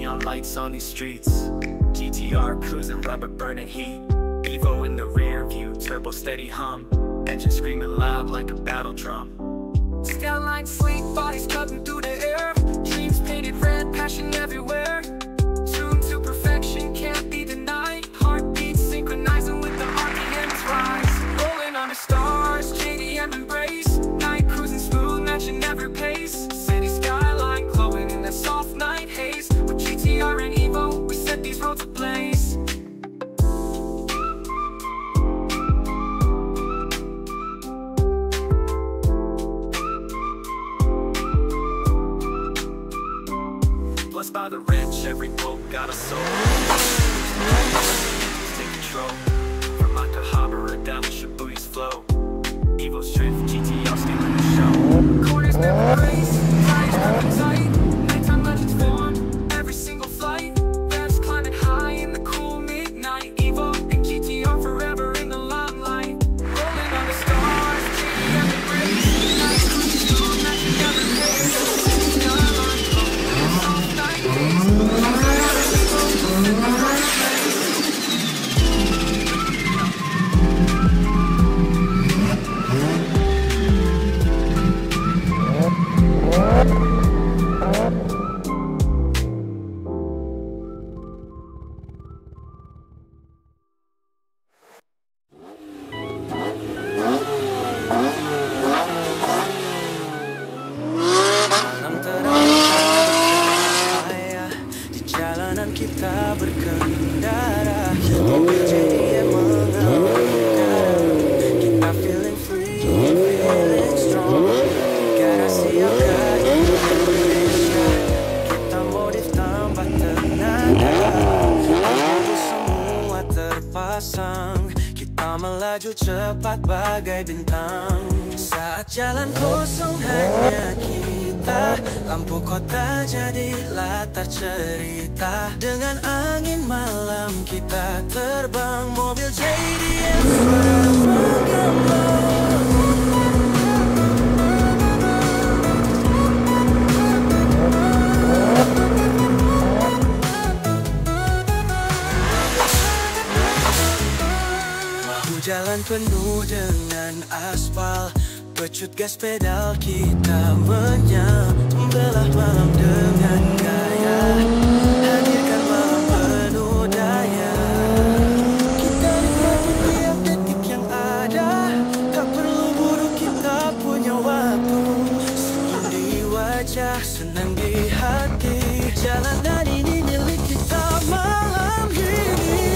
neon lights on these streets. GTR cruising, rubber burning heat. Evo in the rear view, turbo steady hum. Engine screaming loud like a battle drum. Skyline sleek, bodies cutting through the air. Dreams painted red, passion everywhere. Tuned to perfection, can't be denied. Heartbeats synchronizing with the RPM's rise. Rolling on the stars, JDM embrace. Night cruising smooth, matching every pace. City skyline glowing in that soft night haze. With GTR and Evo, we set these roads ablaze. Blessed by the rich, every boat got a soul. Take control. From Akihabara down to Shibuya's flow. Evo's drift, GTR stealing the show. Corners never race, tires running tight. Nighttime legends form, every single flight. Revs climbing high in the cool midnight. Evo and GTR forever in the limelight. Rolling on the stars, JDM embrace. Night cruising smooth, matching every pace. City skyline glowing, soft night haze. Kita berkendara, mobil JDM mengembara. Kita feeling free, feeling strong. Garasi Apka Indonesia, kita modif tambah tenaga. Lampu semua terpasang, kita melaju cepat bagai bintang. Saat jalan kosong hanya kita, lampu kota jadi latar cerita. Dengan angin malam kita terbang, mobil JDM suara menggembang. Bahu jalan penuh dengan aspal, pecut gas pedal kita menyambelah malam dengan gaya. Hadirkan malam penuh daya. Kita nikmati tiap detik yang ada, tak perlu buru kita punya waktu. Senyum di wajah, senang di hati. Jalanan ini milik kita malam ini.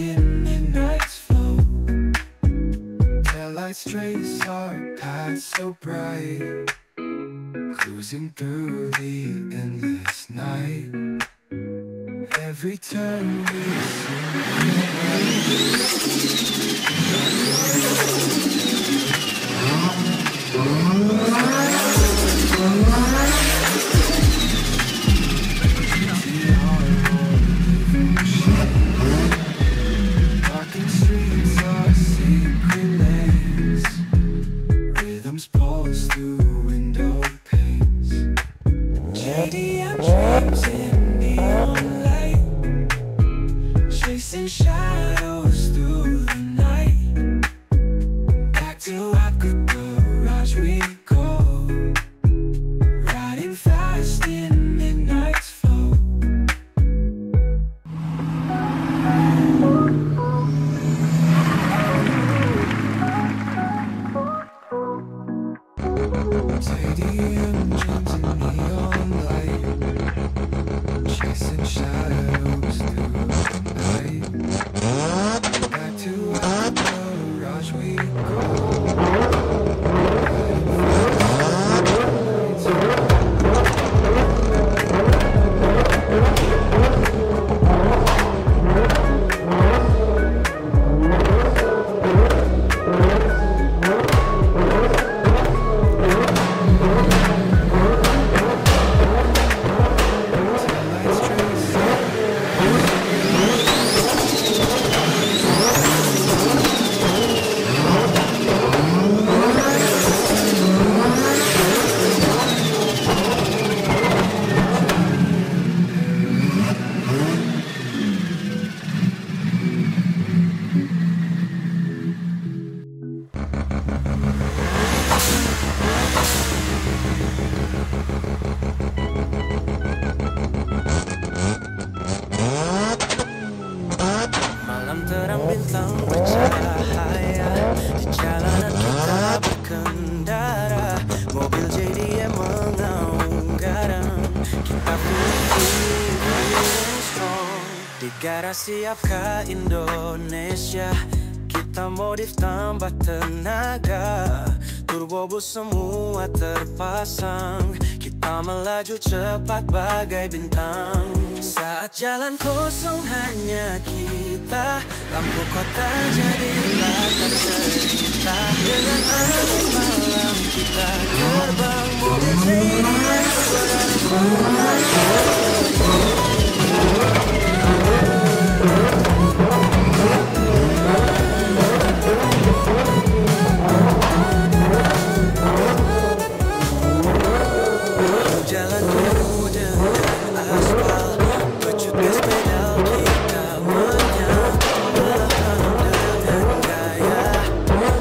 in midnight's flow. Taillights trace our path so bright, cruising through the endless night. Every turn we Walking streets are secret lanes, rhythms pulse through window panes. JDM dreams in neon light, chasing shadows through the night. Back to Apka Garage we go, riding fast in midnight's flow. JDM dreams in neon light, chasing shadows through the night. Back to Apka Garage we go. Malam terang bintang bercahaya, di jalanan kita berkendara. Mobil JDM mengaung garang, kita feeling strong. Di garasi Apka Indonesia, kita modif tambah tenaga. Turbo bus semua terpasang, kita melaju cepat bagai bintang. Saat jalan kosong hanya kita, lampu kota jadi latar cerita. Dengan angin malam kita terbang, mobil JDM suara jalan penuh dengan aspal, pecut gas pedal kita menyatu dengan gaya,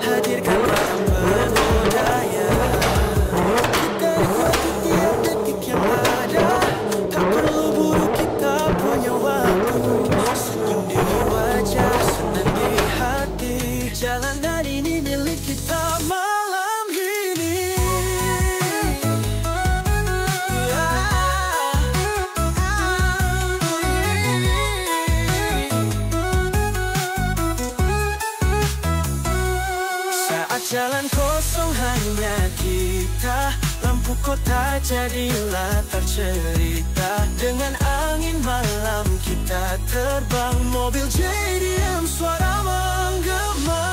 hadirkan malam penuh daya. Kita nikmati tiap detik yang ada, tak perlu buru kita punya waktu. Senyum di wajah, senang di hati, jalanan ini milik kita malam ini. Jalan kosong hanya kita, lampu kota jadi latar cerita. Dengan angin malam kita terbang, mobil JDM suara menggema.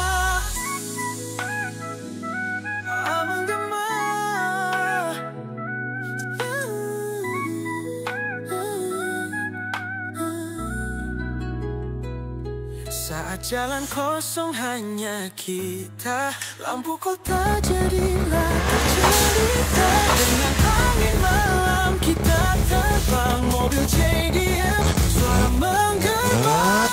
Saat jalan kosong hanya kita, lampu kota jadi latar cerita. Dengan angin malam kita terbang, mobil JDM suara menggema.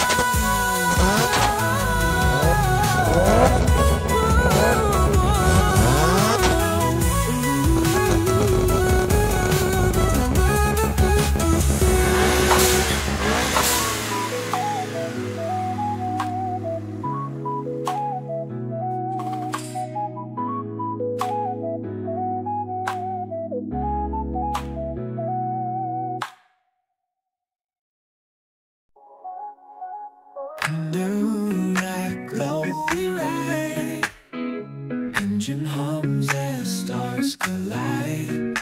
light.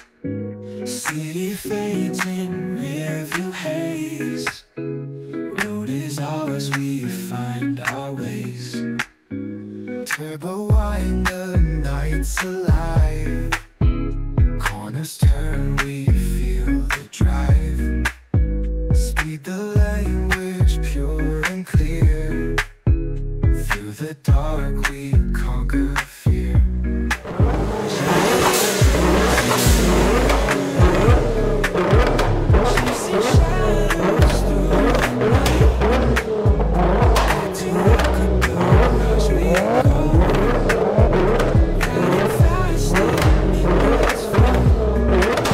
City fades in rearview haze. Road is ours, we find our ways. Turbo wine, the night's alive. Corners turn, we feel the drive. Speed the language, pure and clear. Through the dark, we conquer fear. Chasing shadows through the night. Back to the garage we go. Riding fast in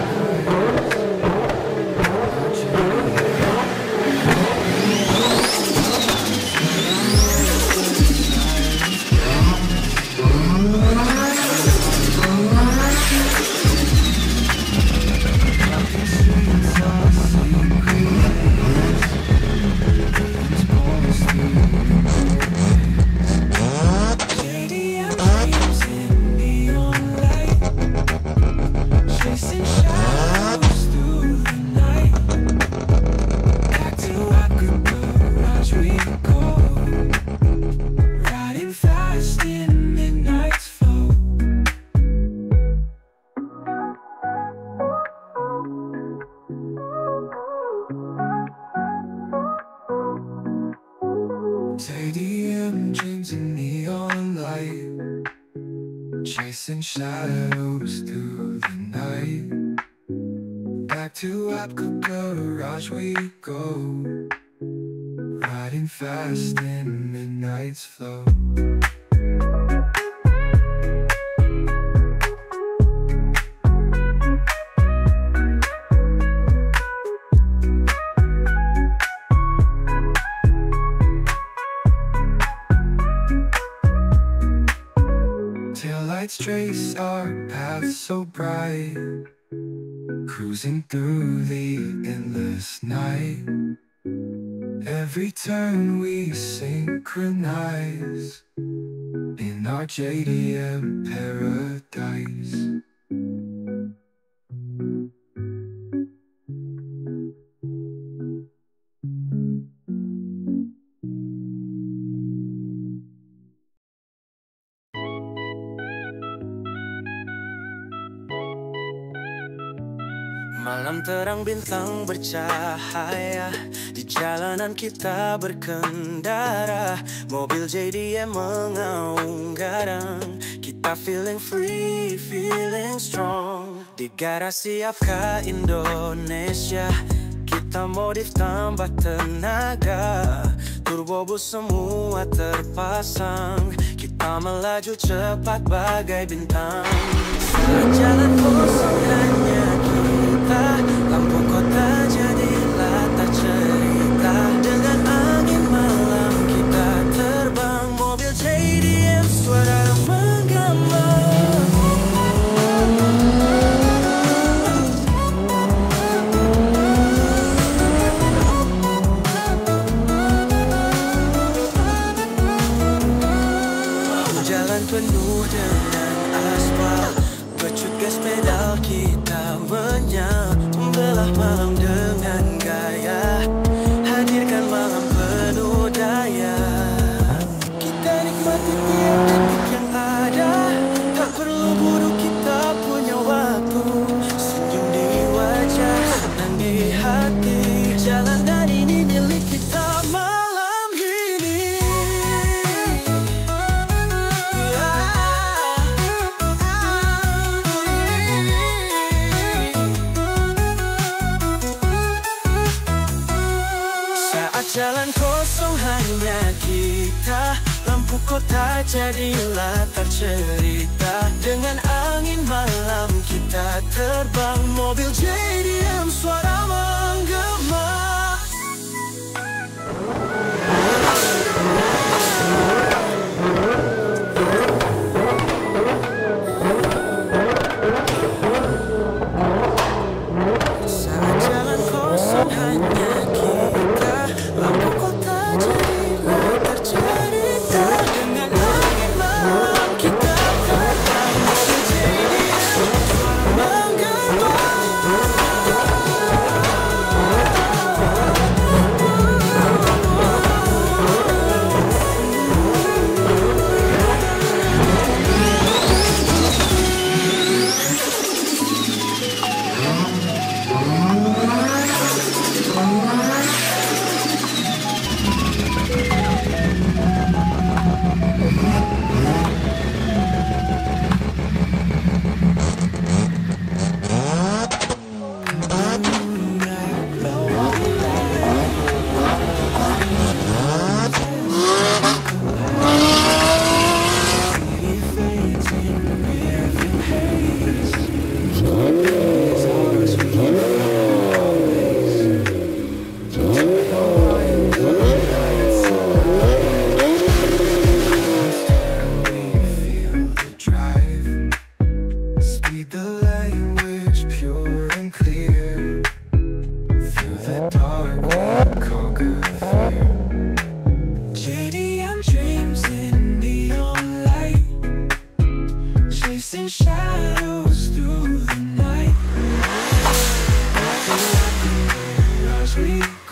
midnight's flow. Lights trace our paths. JDM dreams in neon light, chasing shadows through the night. Back to Apka Garage we go, riding fast in midnight's flow. JDM dreams in neon light, chasing shadows through the night. Back to Apka Garage we go, riding fast in midnight's flow. Taillights trace our paths so bright, cruising through the endless night. Every turn we synchronize in our JDM paradise. Malam terang bintang bercahaya, di jalanan kita berkendara. Mobil JDM mengaung garang, kita feeling free, feeling strong. Di garasi Apka Indonesia, kita modif tambah tenaga. Turbo bus semua terpasang, kita melaju cepat bagai bintang. Saat jalan kosong hanya kita, lampu kota jadilah tak cerita. Dengan angin malam kita terbang, mobil JDM suara menggema. Jalan penuh dengan aspal, pecut gas pedal kita menyal. Membelah malam dengan gaya, hadirkan malam penuh daya. Kita nikmati tiap detik yang ada, tak perlu buru kita punya waktu. Senyum di wajah, senang di hati, jalanan ini milik kita malam ini. Saat jalan kosong hanya kita, lampu kota jadilah tercerita. Dengan angin malam kita terbang, mobil JDM suara menggema. Chasing shadows through the night. Acting like a mirage we